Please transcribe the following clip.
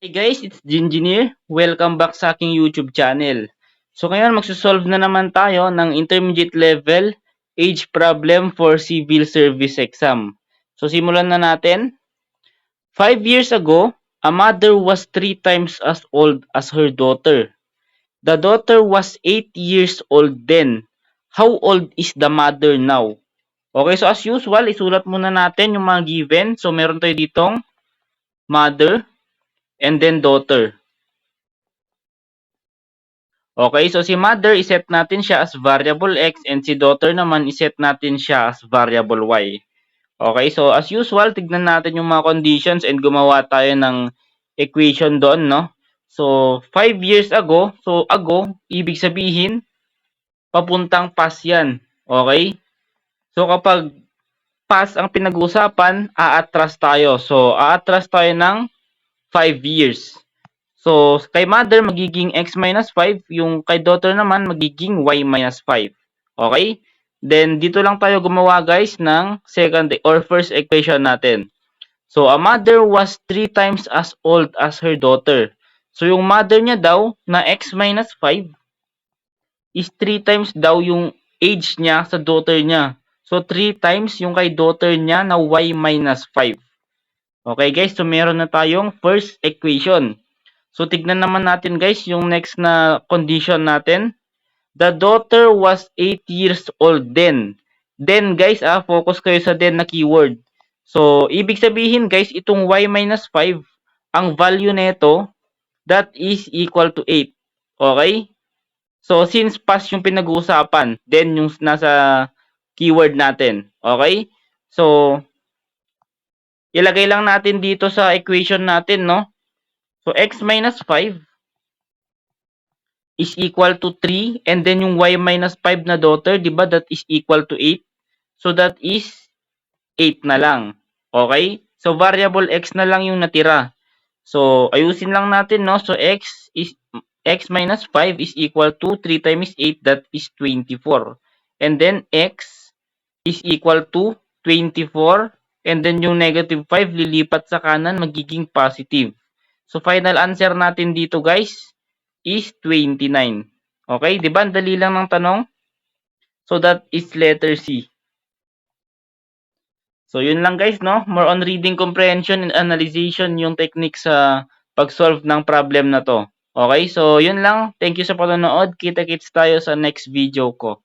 Hey guys, it's Gingineer. Welcome back sa aking YouTube channel. So ngayon magsosolve na naman tayo ng intermediate level age problem for civil service exam. So simulan na natin. 5 years ago, a mother was 3 times as old as her daughter. The daughter was 8 years old then. How old is the mother now? Okay, so as usual, isulat muna natin yung mga given. So meron tayo ditong mother and then daughter. Okay, so si mother, iset natin siya as variable x and si daughter naman, iset natin siya as variable y. Okay, so as usual, tignan natin yung mga conditions and gumawa tayo ng equation doon, no? So, 5 years ago, so ago, ibig sabihin, papuntang past yan. Okay? So, kapag past ang pinag-uusapan, aatras tayo. So, aatras tayo ng 5 years. So, kay mother magiging x minus 5, yung kay daughter naman magiging y minus 5. Okay? Then, dito lang tayo gumawa guys ng second or first equation natin. So, a mother was 3 times as old as her daughter. So, yung mother niya daw na x minus 5 is 3 times daw yung age niya sa daughter niya. So, 3 times yung kay daughter niya na y minus 5. Okay guys, so meron na tayong first equation. So, tignan naman natin guys yung next na condition natin. The daughter was 8 years old then. Then guys, focus kayo sa then na keyword. So, ibig sabihin guys, itong y minus 5, ang value nito, that is equal to 8. Okay? So, since past yung pinag-uusapan, then yung nasa keyword natin. Okay? So, ilagay lang natin dito sa equation natin, no? So, x minus 5 is equal to 3 and then yung y minus 5 na daughter, di ba, that is equal to 8. So, that is 8 na lang. Okay? So, variable x na lang yung natira. So, ayusin lang natin, no? So, x minus 5 is equal to 3 times 8, that is 24. And then, x is equal to 24. And then, yung negative 5, lilipat sa kanan, magiging positive. So, final answer natin dito, guys, is 29. Okay? Di ba? Ang dali lang ng tanong. So, that is letter C. So, yun lang guys, no? More on reading comprehension and analyzation yung technique sa pag-solve ng problem na to. Okay? So, yun lang. Thank you sa panonood. Kita-kits tayo sa next video ko.